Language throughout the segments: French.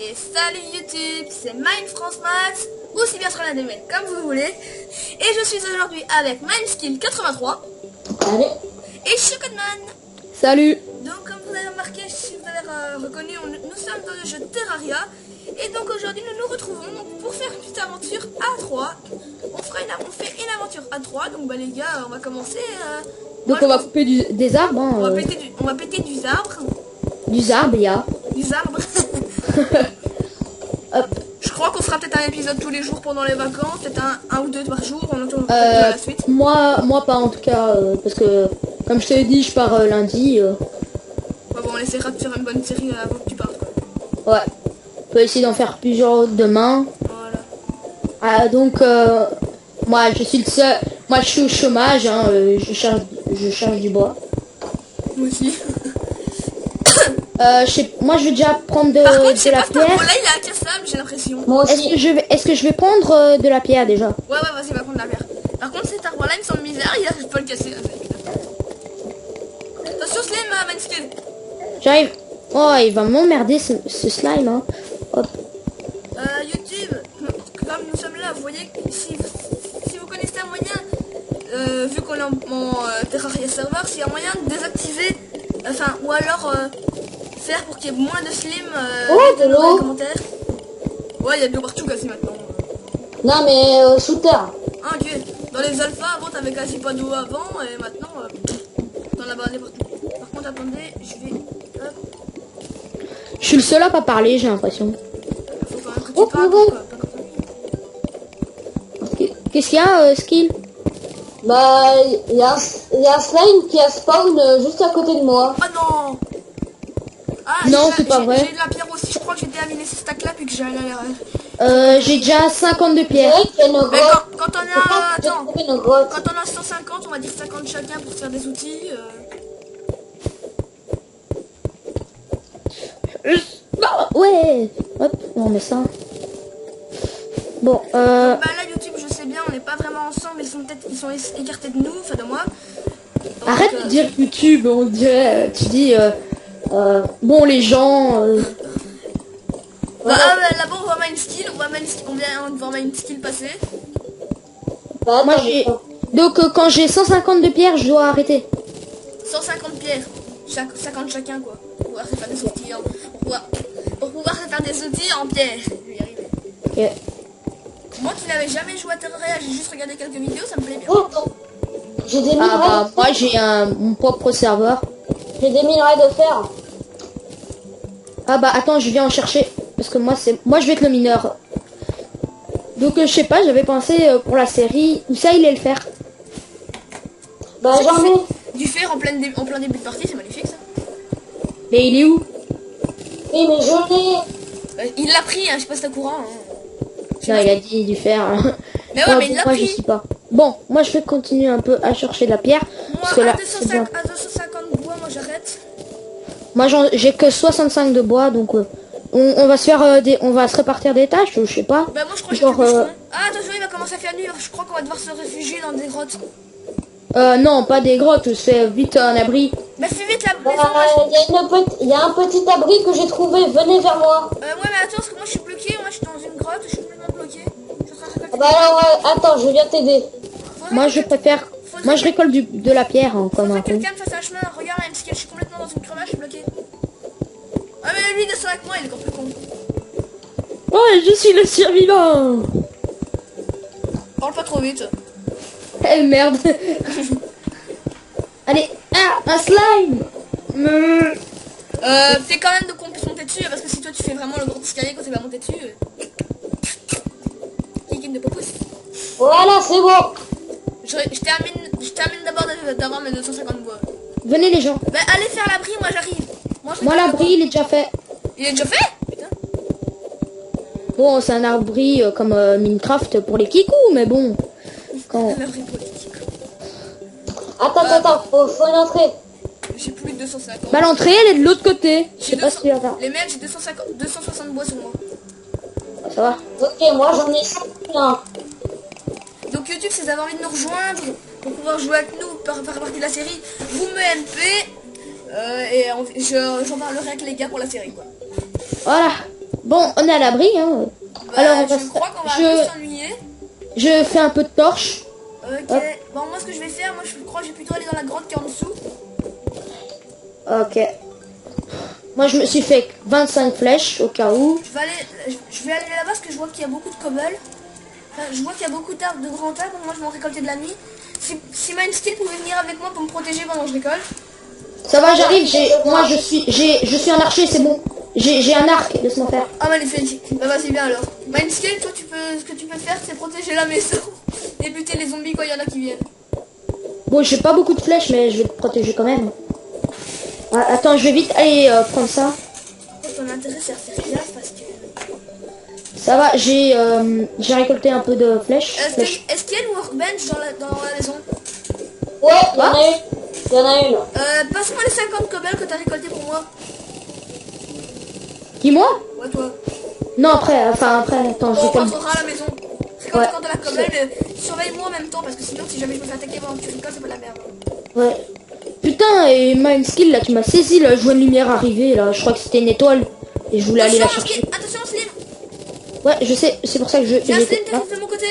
Et salut YouTube, c'est Mine France Max, ou si bien sera la démêle, comme vous voulez. Et je suis aujourd'hui avec MineSkill83. Allez. Et Chocodman. Salut. Donc comme vous avez remarqué, si vous avez reconnu, nous sommes dans le jeu Terraria. Et donc aujourd'hui nous nous retrouvons pour faire une petite aventure à 3. On fait une aventure à 3, donc bah les gars, on va commencer. Donc on va couper des arbres. Hein, on va péter du arbre. Du arbre, il y a. Du arbre. Hop. Je crois qu'on fera peut-être un épisode tous les jours pendant les vacances, peut-être un ou deux par jour, on entend la suite. Moi pas en tout cas, parce que comme je t'ai dit, je pars lundi. Ouais, bon, on essaiera de faire une bonne série avant que tu partes, quoi. Ouais. On peut essayer d'en faire plusieurs autres demain. Voilà. Ah, donc moi je suis le seul. Moi je suis au chômage, hein, je charge du bois. Moi aussi. Moi je vais déjà prendre de, Par contre, je sais de la pas, là pierre. il est incassable, j'ai l'impression. Moi aussi. Est-ce que je vais prendre de la pierre déjà? Ouais, vas-y, va prendre la pierre. Par contre, cet arbre-là, il me semble misère, il arrive pas à le casser. Attention, Slim, MineSkill. J'arrive. Oh, il va m'emmerder ce slime, hein. Hop. YouTube, comme nous sommes là, vous voyez, si vous connaissez un moyen, vu qu'on est en Terraria serveur, s'il y a un moyen de désactiver, enfin, ou alors faire pour qu'il y ait moins de Slim Ouais, de dans les l'eau. commentaires. Ouais, il y a de l'eau partout quasi maintenant. Non mais shooter. Ah, ok. Dans les alphas, avant, t'avais quasi pas d'eau avant, et maintenant, t'en as baladé partout. Par contre, attendez, je vais... Hop, Je suis le seul à pas parler, j'ai l'impression. faut quand même que Oh, tu parles, bon. quoi, pas comme ça. Qu'est-ce qu'il y a, Skill? Bah il y a un slime qui a spawn juste à côté de moi. Ah non. Ah, Non, j'ai- c'est pas j'ai- vrai. J'ai de la pierre aussi, je crois que j'ai terminé ce stack là puis que j'ai allé à J'ai déjà 52 C'est pierres. vrai qu'il y a une grotte. Mais quand on Je pense a... que j'ai Attends, trouvé une grotte. quand on a 150, on va dire 50 chacun pour se faire des outils. Ouais. Hop, on met ça. Bon, Bah là, YouTube, je sais bien, on n'est pas vraiment ensemble, ils sont écartés de nous, enfin de moi. Donc, arrête de dire YouTube, on dirait, tu dis, bon les gens, Bah, là-bas, on voit MineSkill, on vient de voir MineSkill passer. Bah, moi attends, j'ai, donc quand j'ai 150 de pierres, je dois arrêter. 150 pierres, 50 chacun, quoi. Pour pouvoir se faire des outils pour pouvoir se faire des outils en pierre. Je vais y arriver. Ok. Moi qui n'avais jamais joué à Terraria, j'ai juste regardé quelques vidéos, ça me plaît bien. Oh, attends. J'ai des Ah minerais bah de moi fer. j'ai mon propre serveur. J'ai des minerais de fer. Ah bah attends, je viens en chercher parce que moi je vais être le mineur. Donc je sais pas, j'avais pensé pour la série où ça il est le faire. Bah j'en ai. Du fer en plein début de partie, c'est magnifique ça. Mais il est où? Oui mais je l'ai. Il l'a pris, hein, je sais pas si t'es au courant. Hein. Non, il a dit du fer. Hein. Mais ouais, mais il l'a Moi je pris. sais pas. Bon, moi je vais continuer un peu à chercher de la pierre parce que Moi, là c'est bien. à 250 bois, moi j'arrête. Moi j'ai que 65 de bois donc on va se faire on va se répartir des tâches, je sais pas. Bah moi je crois que Genre, j'ai plus bûcheron. Ah attention, il va commencer à faire nuit, je crois qu'on va devoir se réfugier dans des grottes. Non, pas des grottes, on se fait vite un abri. Bah fais vite la Bah, maison. Moi, il y a un petit abri que j'ai trouvé. Venez vers moi. ouais mais attends, parce que moi je suis bloqué, moi je suis dans une grotte, je suis complètement bloqué. Je suis en train de récolter. Bah alors attends, je viens t'aider. Faudrait Moi que- je préfère. faudrait Moi je que- récolte de la pierre hein, comme faudrait un que con. quelqu'un me fasse un chemin, regarde même si je suis complètement dans une crevasse, je suis bloqué. Ah mais lui descend avec moi, il est encore plus con. Ouais, je suis le survivant. Parle pas trop vite. Eh merde. Allez, un slime. Fais quand même de qu'on puisse monter dessus, parce que si toi tu fais vraiment le gros escalier quand tu vas monter dessus. Kikin de popousse. Voilà, c'est bon. Je termine d'abord d'avoir mes 250 bois. Venez les gens. Bah allez faire l'abri, moi j'arrive. Je Moi fais l'abri il est déjà fait. Il est déjà fait. Putain. Bon, c'est un abri comme Minecraft pour les kikous, mais bon. Quand... L'abri politique. Attends, faut une entrée. J'ai plus de 250. Bah l'entrée elle est de l'autre côté. Je J'ai sais pas si tu vas faire. Les mecs, j'ai 260 bois sur moi. Ça va. Ok, moi j'en ai 51. Donc YouTube, si vous avez envie de nous rejoindre pour pouvoir jouer avec nous, faire partie de la série, vous me MP. Et j'en parlerai avec les gars pour la série quoi. Voilà. Bon, on est à l'abri, hein. Alors, on va je crois qu'on va je- tous s'ennuyer. Je fais un peu de torche. Ok. Hop. Bon, moi, ce que je vais faire, moi, je crois que je vais plutôt aller dans la grotte qui est en dessous. Ok. Moi, je me suis fait 25 flèches au cas où. Je vais aller là-bas parce que je vois qu'il y a beaucoup de cobble. Enfin, je vois qu'il y a beaucoup d'arbres, de grands arbres. Moi, je vais en récolter de la nuit. Si Mindscape pouvait venir avec moi pour me protéger pendant que je récolte. Ça va, j'arrive. Moi, je suis un archer, c'est bon. J'ai un arc, laisse-moi faire. Ah, magnifique. Bah, vas-y, bien alors. Mindscape, toi, ce que tu peux faire, c'est protéger la maison et buter les zombies quand il y en a qui viennent. Bon, j'ai pas beaucoup de flèches, mais je vais te protéger quand même. Ah, attends, je vais vite aller prendre ça. Ton intérêt, c'est à faire gaffe parce que. Ça va, j'ai récolté un peu de flèches. Est-ce qu'il y a une workbench dans la maison? Ouais, il y en a une. Il y en a une. Passe-moi les 50 cobbles que t'as récolté pour moi. Qui, moi? Ouais, toi. Non, après, attends, Bon, je on récolte. rentrera à la maison. Récolte Ouais. quand de la cobble, mais surveille-moi en même temps parce que sinon, si jamais je me fais attaquer pendant que tu récoltes, c'est pas de la merde. Ouais. Putain, et Mindskill, là, tu m'as saisi, là, je vois une lumière arriver, là. Je crois que c'était une étoile. Et je voulais aller la chercher. Attention, Slim. Ouais, je sais, c'est pour ça que Viens, Slim, j'étais là. t'arrives de mon côté.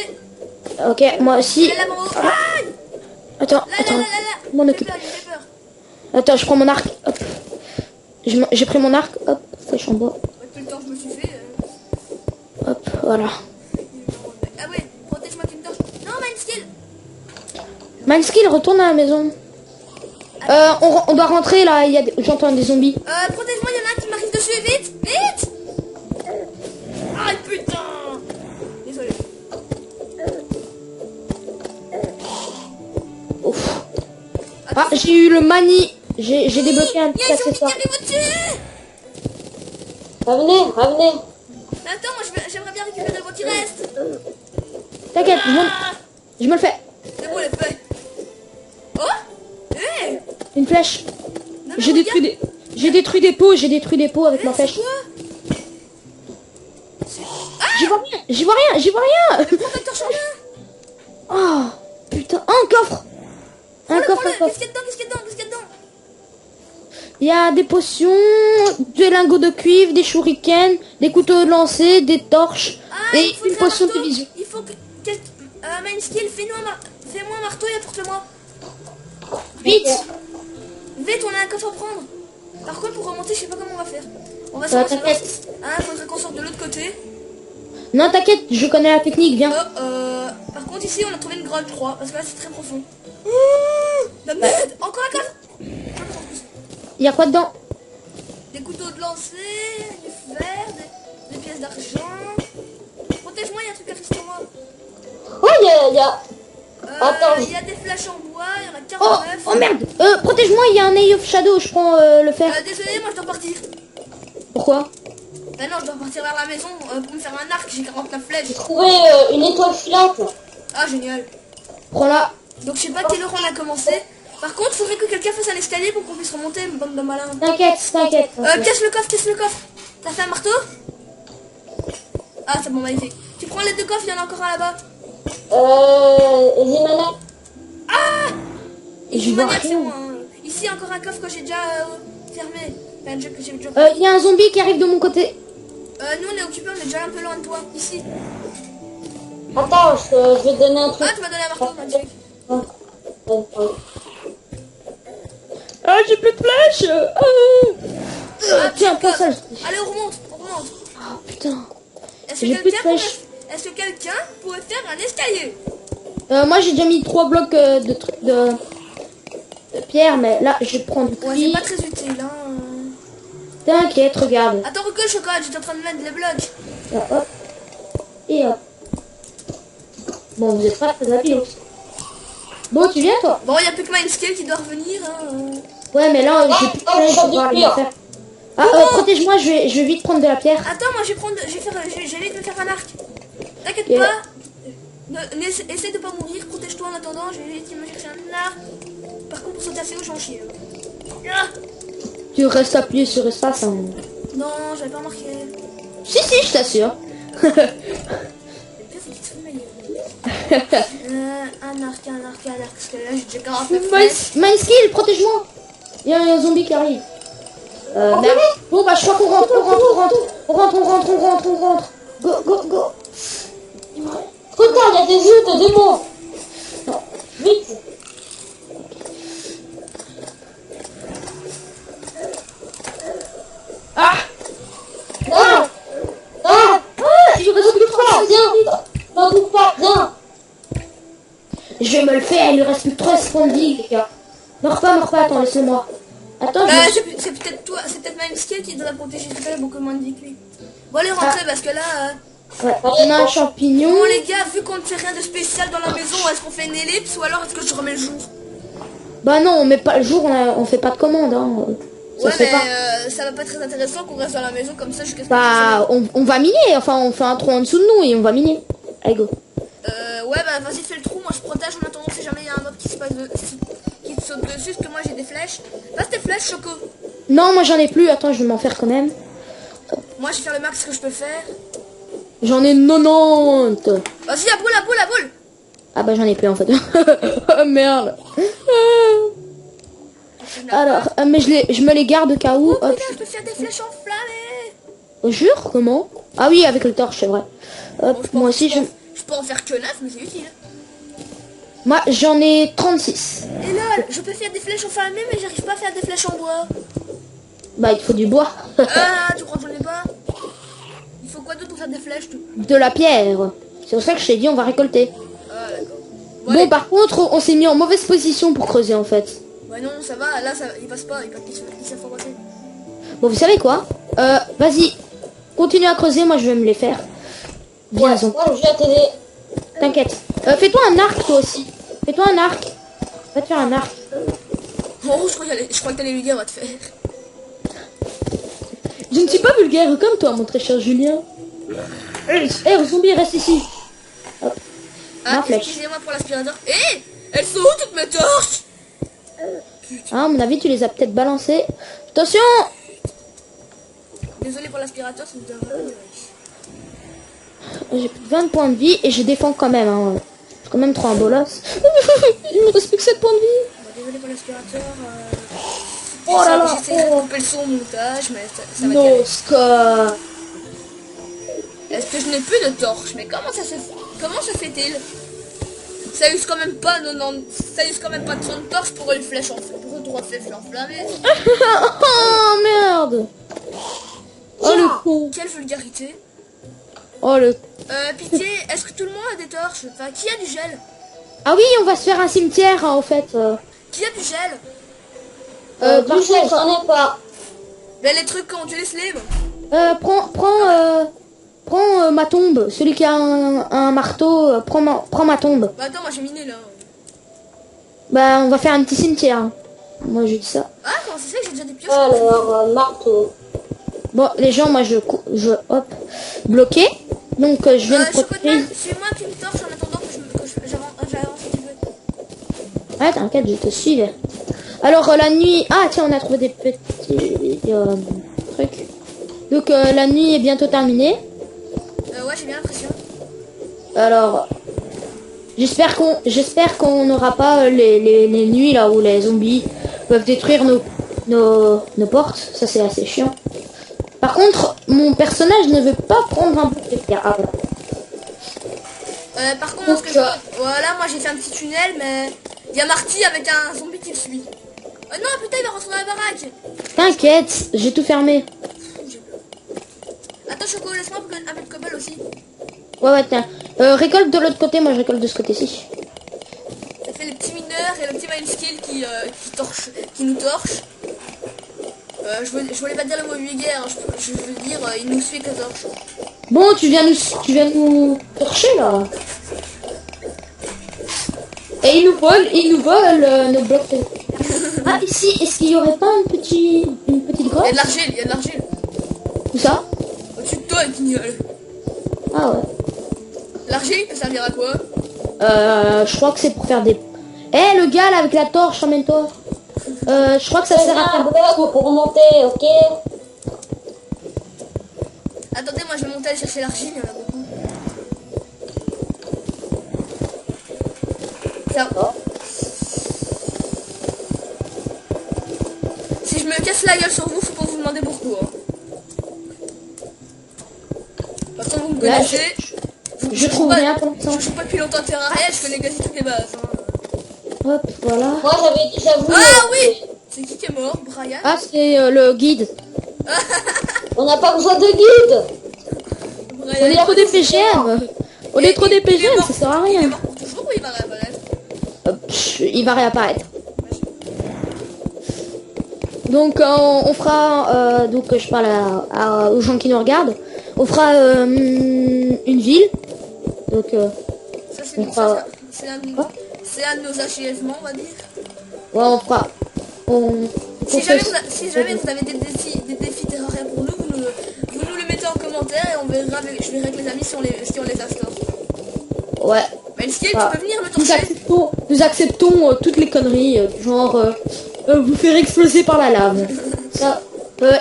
Ok, moi aussi. Elle est là, en haut. Aïe. Attends, Là, attends, là. m'en Il me fait occupe. peur, il me fait peur. Attends, je prends mon arc, hop. J'ai pris mon arc, hop, flèche en bas. Ouais, tout le temps que je me suis fait. Hop, voilà. Ah ouais, protège-moi qu'une torche. Non, Mindskill. Mindskill, retourne à la maison. On doit rentrer, là, j'entends des zombies. Protège-moi, il y en a un qui m'arrive dessus, vite. Vite. Ah putain. Désolé. Ouf. Ah, j'ai eu le mani. J'ai débloqué un Il y petit a un zombie qui accessoire. arrive au-dessus. Revenez, revenez. Mais attends, moi j'aimerais bien récupérer le vent qui reste. T'inquiète, Ah, je me le fais. c'est bon, les feuilles. Oh. Hé. Une flèche. Non, mais J'ai regarde. détruit des pots avec ma C'est flèche. quoi? J'y vois rien. Prends ta torche en main. Oh, putain, un coffre. Un coffre. Qu'est-ce qu'il y a dedans? Il y a des potions, des lingots de cuivre, des shurikens, des couteaux de lancer, des torches Ah, et il faut une faire un potion de marteau. vision. Il faut que... Mindskill, fais-moi un marteau et apporte-le-moi. Vite. Vite, on a un coffre à prendre. Par contre, pour remonter, je sais pas comment on va faire. On va se T'inquiète. Ah, faudrait qu'on sorte de l'autre côté. Non, t'inquiète, je connais la technique, viens. Par contre, ici, on a trouvé une grotte, je crois. Parce que là, c'est très profond. La merde. Encore un coffre. Il y a quoi dedans? Des couteaux de lancer, du fer, des pièces d'argent. Protège-moi, il y a un truc à faire sur moi. Oh, il y a... Attends. Il y a des flèches en bois, il y en a Oh, 49. oh merde. Protège-moi, il y a un Eye of Shadow, je prends le fer. Désolé, moi je dois partir. Pourquoi? Ben non, je dois partir vers la maison pour me faire un arc, j'ai 49 flèches. J'ai trouvé une étoile filante. Ah, génial. Prends-la. Donc je sais pas à quelle heure on a commencé. Par contre, faudrait que quelqu'un fasse un escalier pour qu'on puisse remonter, une bande de malins. T'inquiète. Casse le coffre. T'as fait un marteau? Ah, c'est bon, magnifique. Tu prends les deux coffres, il y en a encore un là-bas. Zimana. Ah! Il J'y joue vois maniaque, c'est rien. moi. Hein. Ici, encore un coffre que j'ai déjà fermé. Enfin, que j'ai déjà... Il y a un zombie qui arrive de mon côté. nous, on est occupés, on est déjà un peu loin de toi. Ici. Attends, je vais te donner un truc. Ah, tu m'as donné un marteau, magnifique. Ah, j'ai plus de flèches. Ah, Tiens, coffre. passe ça. Allez, on remonte. Oh putain. Est-ce que J'ai plus de quelqu'un flèches. Est-ce que quelqu'un pourrait faire un escalier? Moi j'ai déjà mis 3 blocs de trucs de pierre, mais là je vais prendre Ouais, c'est pas très utile, hein. T'inquiète, regarde. Attends, recule, chocolat, j'étais en train de mettre les blocs. Là, hop. Et hop. Bon, vous êtes pas très habiles. Bon, tu viens toi? Bon, il n'y a plus que Mindscape qui doit revenir, hein. Ouais, mais là j'ai plus de flèches, je vais pouvoir les faire. Ah, protège-moi, je vais vite prendre de la pierre. Attends, moi je vais vite me faire un arc. T'inquiète Et pas. Essaie de pas mourir, protège-toi en attendant, je vais vite me chercher un arc. Par contre, pour sauter assez haut, j'en chie. Ah Tu restes appuyé sur espace. Hein. non, j'avais pas remarqué. Si, je t'assure. Un arc, parce que là j'ai déjà 49 flèches. My skill, protège-moi. Il y a un zombie qui arrive. Merde. Bon bah je crois qu'on rentre. On rentre. Go. Trop tard, il y a des yeux, des démons. Non. Vite. Ah, Ah. il reste plus que 3. Viens. N'en doute pas, viens. Je vais me le faire, il lui reste plus que 13 points de vie, les gars. Meurs pas, attends, laisse-moi. Attends, C'est peut-être toi, c'est peut-être Mindscape qui doit la protéger, parce qu'elle a beaucoup moins de vie que lui. Bon, allez, rentrez, parce que là... Ouais, on a un champignon. Bon, les gars, vu qu'on ne fait rien de spécial dans la maison, est-ce qu'on fait une ellipse, ou alors est-ce que je remets le jour? Bah non, on met pas le jour, on fait pas de commande, hein. Ça Ouais, se fait mais pas. ça va pas être très intéressant qu'on reste dans la maison comme ça jusqu'à ce que... Bah, on va miner, enfin, on fait un trou en dessous de nous et on va miner. Allez, go. Ouais, bah vas-y, fais le trou, moi je protège en attendant si jamais il y a un mob qui se passe qui te saute dessus, parce que moi j'ai des flèches. Passe tes flèches, Choco. Non, moi j'en ai plus, attends, je vais m'en faire quand même. Moi je vais faire le max que je peux faire. J'en ai 90. Vas-y, la boule. Ah bah j'en ai plus en fait. Oh merde. Alors, mais je me les garde au cas où. Oh Hop. putain, je peux faire des flèches enflammées. Jure, comment? Ah oui, avec le torche, c'est vrai. Hop, Bon, moi aussi, je peux en faire que 9, mais c'est utile. moi j'en ai 36. Et là, je peux faire des flèches enflammées, mais j'arrive pas à faire des flèches en bois. Bah, il faut du bois. Ah, tu crois que j'en ai pas? Il faut quoi d'autre pour faire des flèches, tout? De la pierre. C'est pour ça que je t'ai dit, on va récolter. Ah, d'accord. Bon, allez. par contre, on s'est mis en mauvaise position pour creuser en fait. Ouais, non, ça va, là, ça, il passe pas, il s'est formaté. Bon, vous savez quoi? Vas-y, continue à creuser, moi je vais me les faire. Bien, Ouais, moi, je viens t'aider. t'inquiète. Fais-toi un arc toi aussi. Fais-toi un arc. Va te faire un arc. Oh, je crois que t'allais lui dire, on va te faire. Je ne suis pas vulgaire comme toi, mon très cher Julien. Eh, zombie, reste ici. Hop. Ah, Ma flèche. excusez-moi pour l'aspirateur. Hé, elles sont où toutes mes torches? Ah, à mon avis, tu les as peut-être balancées. Attention! Désolé pour l'aspirateur, c'est une dinguerie. J'ai plus de 20 points de vie et je défends quand même. Hein. J'ai quand même 3 en bolos. Il me reste plus que 7 points de vie. Bon, désolé pour l'aspirateur. Oh là là. J'essaierai de couper le son au montage, mais ça va Non, être Ska. Est-ce que je n'ai plus de torches? Mais comment ça se fait-il? Ça use quand même pas 90... Ça use quand même pas 30 torches pour une flèche pour une droite flèche enflammée. Oh merde. Oh le con. Quelle vulgarité. Oh le... Pitié, est-ce que tout le monde a des torches? Enfin, qui a du gel? Ah oui, on va se faire un cimetière hein, en fait. Qui a du gel? Par Du gel, contre, j'en ai pas. Mais les trucs quand tu les slimes. prends ma tombe. Celui qui a un marteau, prends ma tombe. Bah attends, moi j'ai miné là. Bah, on va faire un petit cimetière. Hein. Moi, je dis ça. Ah, comment ça se fait que j'ai déjà des pioches? Alors, marteau. Bon, les gens, moi, hop, bloqué. Donc, je viens de protéger. Suis-moi avec une torche en attendant que j'avance un petit peu. Ouais, t'inquiète, je te suivais. Alors, la nuit... Ah, tiens, on a trouvé des petits trucs. Donc, la nuit est bientôt terminée. Ouais, j'ai bien l'impression. Alors, j'espère qu'on n'aura pas les nuits là où les zombies peuvent détruire nos portes. Ça, c'est assez chiant. Par contre, mon personnage ne veut pas prendre un peu de pierre. Ah, voilà. Par contre, ce que je... Voilà, moi j'ai fait un petit tunnel, mais il y a Marty avec un zombie qui le suit. Non, putain, il va rentrer dans la baraque. T'inquiète, j'ai tout fermé. Attends, Choco, laisse-moi un peu de cobble aussi. Ouais, tiens. Récolte de l'autre côté, moi je récolte de ce côté-ci. Ça fait le petit mineur et le petit Mindskill qui nous torche. Je voulais pas dire le mot vulgaire, je veux dire, il nous suit que torche. Bon, tu viens nous torcher là. Et ils nous volent nos blocs. Ah, ici, est-ce qu'il y aurait pas une petite grotte? Il y a de l'argile. Où ça? Au-dessus de toi, guignol. Ah ouais. L'argile peut servir à quoi? Je crois que c'est pour faire des... Eh, le gars là avec la torche, emmène-toi. Je crois que ça sert à un faire... bloc pour monter, ok? Attendez, moi je vais monter aller chercher l'argile, il y en a beaucoup. Ça... Si je me casse la gueule sur vous, faut pas vous demander pourquoi. De toute façon, vous me Là, connaissez. Je trouve pas- rien pour l'instant. Je joue pas depuis longtemps à Terraria, je connais quasi toutes les bases. Hein. Hop, voilà. Moi, j'avais déjà vu. Ah oui. C'est qui est mort? Brian? Ah, c'est le guide. On n'a pas besoin de guide. Brian, On est trop des PGM. On est trop des PGM, ça sert à Il est rien. mort pour toujours ou il va réapparaître? Il va réapparaître. Donc on fera, donc je parle aux gens qui nous regardent, on fera une ville. Donc Ça, c'est on nous, fera, c'est un de nos achèvements, on va dire. ouais, on fera, Si jamais vous avez des défis Terraria pour nous, vous nous le mettez en commentaire et on verra je verrai avec les amis si on les instaure. ouais, Mais le skill, Ah. tu peux venir me torcher. nous acceptons toutes les conneries, genre vous faire exploser par la lave. Ça,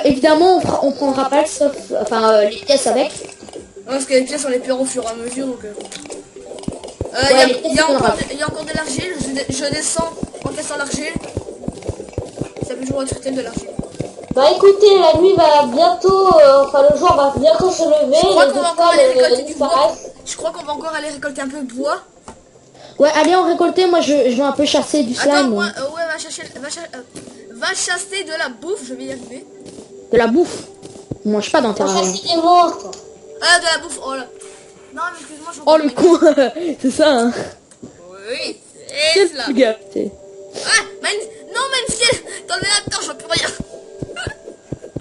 évidemment, on prendra pas le sauf, enfin les pièces avec. Ouais, parce que les pièces on les perd au fur et à mesure. Donc, Ouais, les pièces, il y a on aura. encore de l'argile, je descends en cassant l'argile. Ça peut toujours être de l'argile. Bah écoutez, la nuit va bientôt, enfin le jour va bientôt se lever. Je crois Les qu'on va encore aller étoiles récolter du bois. disparaissent. Je crois qu'on va encore aller récolter un peu de bois. Ouais, allez en récolter, moi je vais un peu chasser du slime. Attends, moi, ouais, va chasser de la bouffe, je vais y arriver. De la bouffe. On mange pas dans On Terraria. chasse des monstres. Ah, de la bouffe, oh là. Non, mais excuse-moi, je Oh le con. C'est ça, hein. Oui, Quelle c'est là. vulgarité. Ah, non, Mansfield, t'enlèves la torche, je vois plus rien.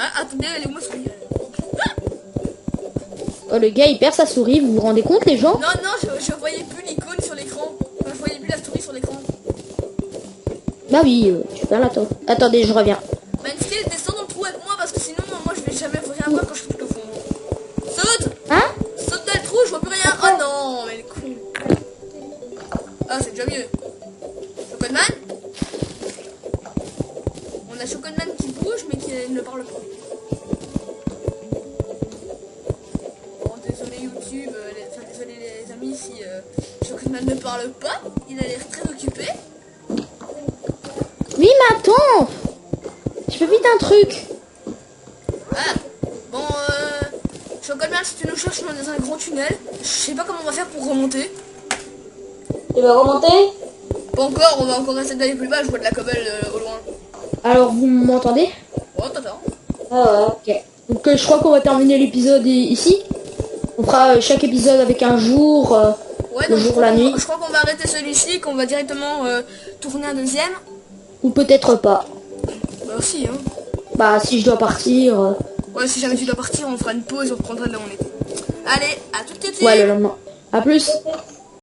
Ah, attendez, elle est où ma souris? Oh, le gars il perd sa souris, vous vous rendez compte les gens? Non, je voyais plus l'icône sur l'écran. Enfin, je voyais plus la souris sur l'écran. Bah oui, tu perds la torche. Attendez, je reviens. Mansfield, descends dans le trou avec moi parce que sinon, moi, je vais jamais rien voir quand je suis tout au fond. Saute! Hein? Saute dans le trou, je vois plus rien. Oh non, mais le con. Ah, c'est déjà mieux. Chocoman? On a Chocoman qui bouge mais qui ne parle pas. Bon, désolé YouTube, désolé les amis si Chocoman ne parle pas. Il a l'air très occupé. Oui, mais attends. Je fais vite un truc. Ah, bon, Chocoman, si tu nous cherches dans un grand tunnel, je sais pas comment on va faire pour remonter. Tu vas remonter? Pas encore, on va encore essayer d'aller plus bas, je vois de la cobble au loin. Alors vous m'entendez? Oh, t'attends. Ah ouais. Ok. Donc je crois qu'on va terminer l'épisode ici. On fera chaque épisode avec un jour, Ouais, le donc jour, la nuit. je crois qu'on va arrêter celui-ci, qu'on va directement tourner un deuxième. Ou peut-être pas. Bah aussi, hein. Bah si je dois partir. Ouais, si jamais tu dois partir, on fera une pause, on reprendra de là où on était. Allez, à tout de suite. Ouais, le lendemain. À plus.